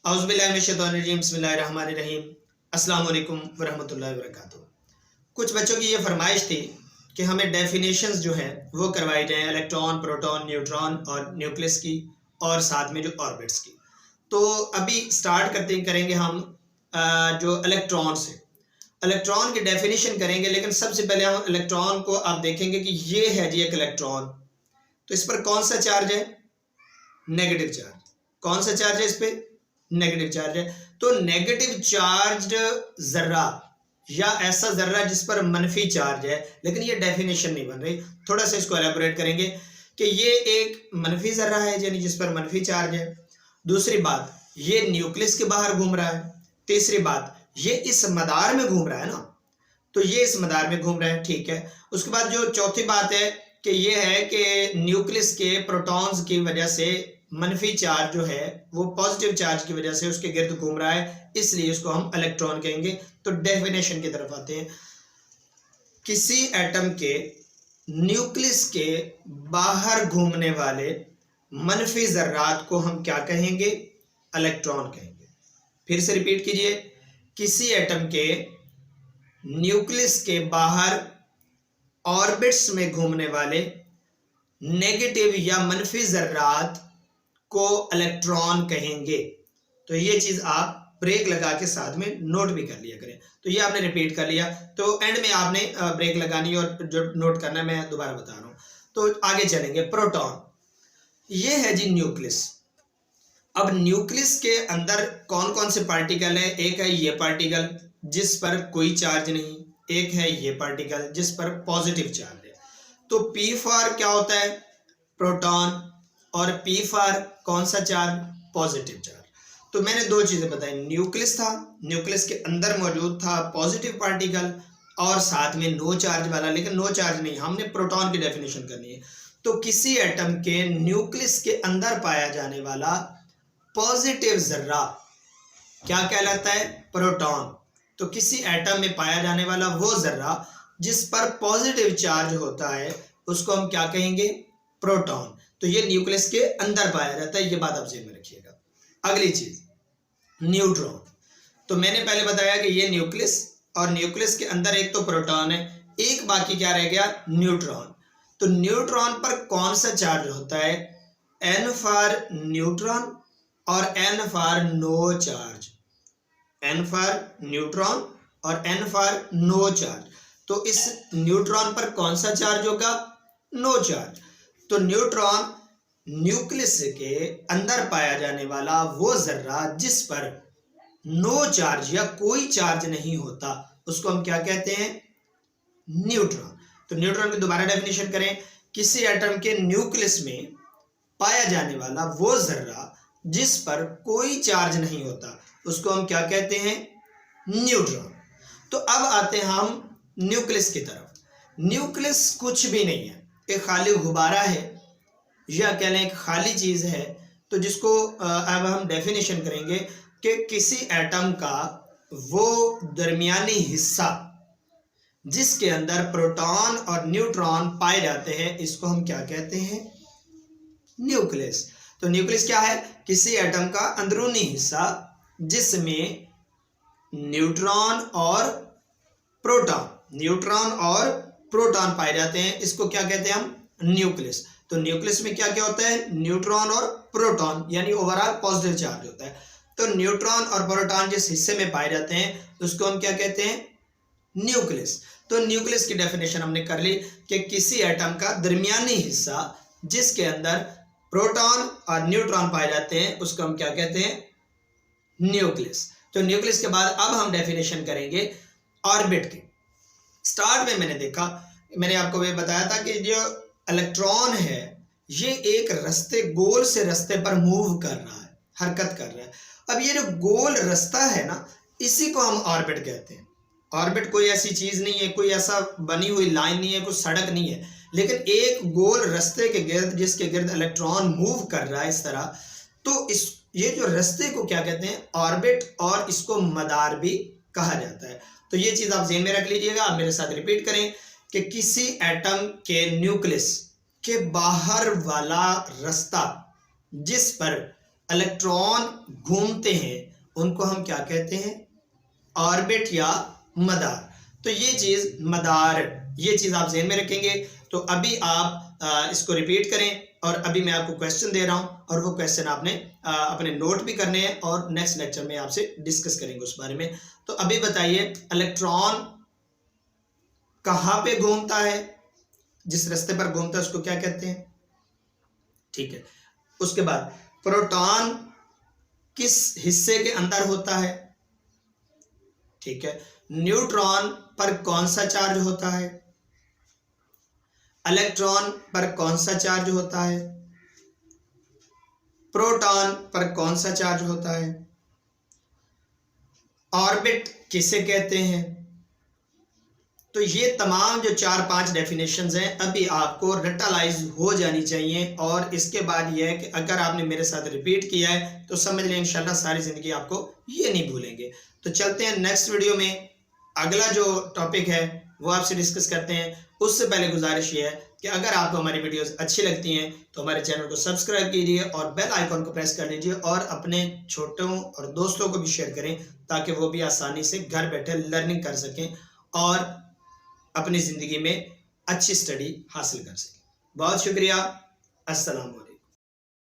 औज़ुबिल्लाहिमिनश्शैतानिर्रजीम बिस्मिल्लाहिर्रहमानिर्रहीम अस्सलामु अलैकुम वरहमतुल्लाहि वबरकातुहू। कुछ बच्चों की ये फरमाइश थी कि हमें डेफिनेशंस जो है वो करवाई जाएँ इलेक्ट्रॉन, प्रोटॉन, न्यूट्रॉन और न्यूक्लियस की और साथ में जो ऑर्बिट्स की। तो अभी स्टार्ट करेंगे हम जो इलेक्ट्रॉन से। इलेक्ट्रॉन की डेफिनेशन करेंगे, लेकिन सबसे पहले हम इलेक्ट्रॉन को आप देखेंगे कि ये है जी एक इलेक्ट्रॉन। तो इस पर कौन सा चार्ज है? Negative charge. कौन सा चार्ज है इस पे? नेगेटिव चार्ज है। तो नेगेटिव चार्ज जर्रा या ऐसा जर्रा जिस पर मनफी चार्ज है, लेकिन ये डेफिनेशन नहीं बन रही, थोड़ा सा इसको एलैबोरेट करेंगे कि ये एक मनफी जर्रा है यानी जिस पर मनफी चार्ज है। दूसरी बात, ये न्यूक्लियस के बाहर घूम रहा है। तीसरी बात, ये इस मदार में घूम रहा है ना, तो ये इस मदार में घूम रहा है, ठीक है। उसके बाद जो चौथी बात है कि ये है कि न्यूक्लियस के प्रोटॉन्स की वजह से मनफी चार्ज जो है वो पॉजिटिव चार्ज की वजह से उसके गिर्द घूम रहा है, इसलिए इसको हम इलेक्ट्रॉन कहेंगे। तो डेफिनेशन की तरफ आते हैं। किसी एटम के न्यूक्लियस के बाहर घूमने वाले मनफी जर्रात को हम क्या कहेंगे? इलेक्ट्रॉन कहेंगे। फिर से रिपीट कीजिए, किसी एटम के न्यूक्लियस के बाहर ऑर्बिट्स में घूमने वाले नेगेटिव या मनफी जर्रात को इलेक्ट्रॉन कहेंगे। तो ये चीज आप ब्रेक लगा के साथ में नोट भी कर लिया करें। तो ये आपने रिपीट कर लिया, तो एंड में आपने ब्रेक लगानी और जो नोट करना है मैं दोबारा बता रहा हूं। तो आगे चलेंगे। प्रोटॉन, ये है जी न्यूक्लियस। अब न्यूक्लियस के अंदर कौन कौन से पार्टिकल है? एक है ये पार्टिकल जिस पर कोई चार्ज नहीं, एक है ये पार्टिकल जिस पर पॉजिटिव चार्ज है। तो P फॉर क्या होता है? प्रोटॉन, और P फॉर कौन सा चार्ज? Positive charge. तो मैंने दो चीजें बताई, न्यूक्लियस था, न्यूक्लियस के अंदर मौजूद था पॉजिटिव पार्टिकल और साथ में नो चार्ज वाला, लेकिन नो चार्ज नहीं, हमने प्रोटॉन की डेफिनेशन करनी है। तो किसी एटम के न्यूक्लियस के अंदर पाया जाने वाला पॉजिटिव जर्रा क्या कहलाता है? प्रोटॉन। तो किसी एटम में पाया जाने वाला वो जर्रा जिस पर पॉजिटिव चार्ज होता है उसको हम क्या कहेंगे? प्रोटॉन। तो ये न्यूक्लियस के अंदर पाया जाता है, ये बात आप ज़हन में रखिएगा। अगली चीज, न्यूट्रॉन। तो मैंने पहले बताया कि ये न्यूक्लियस, और न्यूक्लियस के अंदर एक तो प्रोटॉन है, एक बाकी क्या रह गया? न्यूट्रॉन। तो न्यूट्रॉन पर कौन सा चार्ज होता है? N फॉर न्यूट्रॉन और N for no charge. N for neutron और N फॉर नो चार्ज। तो इस न्यूट्रॉन पर कौन सा चार्ज होगा? No charge. तो न्यूट्रॉन न्यूक्लियस के अंदर पाया जाने वाला वो जर्रा जिस पर नो चार्ज या कोई चार्ज नहीं होता उसको हम क्या कहते हैं? न्यूट्रॉन। तो न्यूट्रॉन की दोबारा डेफिनेशन करें, किसी एटम के न्यूक्लियस में पाया जाने वाला वो जर्रा जिस पर कोई चार्ज नहीं होता उसको हम क्या कहते हैं? न्यूट्रॉन। तो अब आते हैं हम न्यूक्लियस की तरफ। न्यूक्लियस कुछ भी नहीं है, एक खाली गुब्बारा है या कह लें एक खाली चीज है। तो जिसको अब हम डेफिनेशन करेंगे कि किसी एटम का वो दरमियानी हिस्सा जिसके अंदर प्रोटॉन और न्यूट्रॉन पाए जाते हैं, इसको हम क्या कहते हैं? न्यूक्लियस। तो न्यूक्लियस क्या है? किसी एटम का अंदरूनी हिस्सा जिसमें न्यूट्रॉन और प्रोटॉन पाए जाते हैं, इसको क्या कहते हैं हम? न्यूक्लियस। तो न्यूक्लियस में क्या क्या होता है? न्यूट्रॉन और प्रोटॉन, यानी ओवरऑल पॉजिटिव चार्ज होता है। तो न्यूट्रॉन और प्रोटॉन जिस हिस्से में पाए जाते हैं उसको हम क्या कहते हैं? न्यूक्लियस। तो न्यूक्लियस की डेफिनेशन हमने कर ली कि किसी एटम का दरमियानी हिस्सा जिसके अंदर प्रोटॉन और न्यूट्रॉन पाए जाते हैं उसको हम क्या कहते हैं? न्यूक्लियस। तो न्यूक्लियस के बाद अब हम डेफिनेशन करेंगे ऑर्बिट की। स्टार्ट में मैंने आपको ये बताया था कि जो इलेक्ट्रॉन है ये एक रास्ते, गोल से रास्ते पर मूव कर रहा है, हरकत कर रहा है। अब ये जो गोल रास्ता है ना, इसी को हम ऑर्बिट कहते हैं। ऑर्बिट कोई ऐसी चीज नहीं है, कोई ऐसा बनी हुई लाइन नहीं है, कोई सड़क नहीं है, लेकिन एक गोल रास्ते के गिर्द, जिसके गिर्द इलेक्ट्रॉन मूव कर रहा है इस तरह। तो ये जो रास्ते को क्या कहते हैं? ऑर्बिट, और इसको मदार भी कहा जाता है। तो ये चीज आप ज़हन में रख लीजिएगा। आप मेरे साथ रिपीट करें कि किसी एटम के न्यूक्लियस के बाहर वाला रास्ता जिस पर इलेक्ट्रॉन घूमते हैं उनको हम क्या कहते हैं? ऑर्बिट या मदार। तो ये चीज़ मदार, ये चीज़ आप ज़हन में रखेंगे। तो अभी आप इसको रिपीट करें और अभी मैं आपको क्वेश्चन दे रहा हूँ और वो क्वेश्चन आपने अपने नोट भी करने हैं और नेक्स्ट लेक्चर में आपसे डिस्कस करेंगे उस बारे में। तो अभी बताइए, इलेक्ट्रॉन कहाँ पे घूमता है? जिस रास्ते पर घूमता है उसको क्या कहते हैं? ठीक है। उसके बाद प्रोटॉन किस हिस्से के अंदर होता है? ठीक है। न्यूट्रॉन पर कौन सा चार्ज होता है? इलेक्ट्रॉन पर कौन सा चार्ज होता है? प्रोटॉन पर कौन सा चार्ज होता है? ऑर्बिट किसे कहते हैं? तो ये तमाम जो 4-5 डेफिनेशंस हैं अभी आपको रटलाइज हो जानी चाहिए। और इसके बाद यह है कि अगर आपने मेरे साथ रिपीट किया है तो समझ लें इंशाल्लाह सारी ज़िंदगी आपको ये नहीं भूलेंगे। तो चलते हैं नेक्स्ट वीडियो में, अगला जो टॉपिक है वो आपसे डिस्कस करते हैं। उससे पहले गुजारिश ये है कि अगर आपको हमारी वीडियोस अच्छी लगती हैं तो हमारे चैनल को सब्सक्राइब कीजिए और बेल आइकॉन को प्रेस कर लीजिए और अपने छोटों और दोस्तों को भी शेयर करें ताकि वो भी आसानी से घर बैठे लर्निंग कर सकें और अपनी ज़िंदगी में अच्छी स्टडी हासिल कर सकें। बहुत शुक्रिया। अस्सलाम वालेकुम।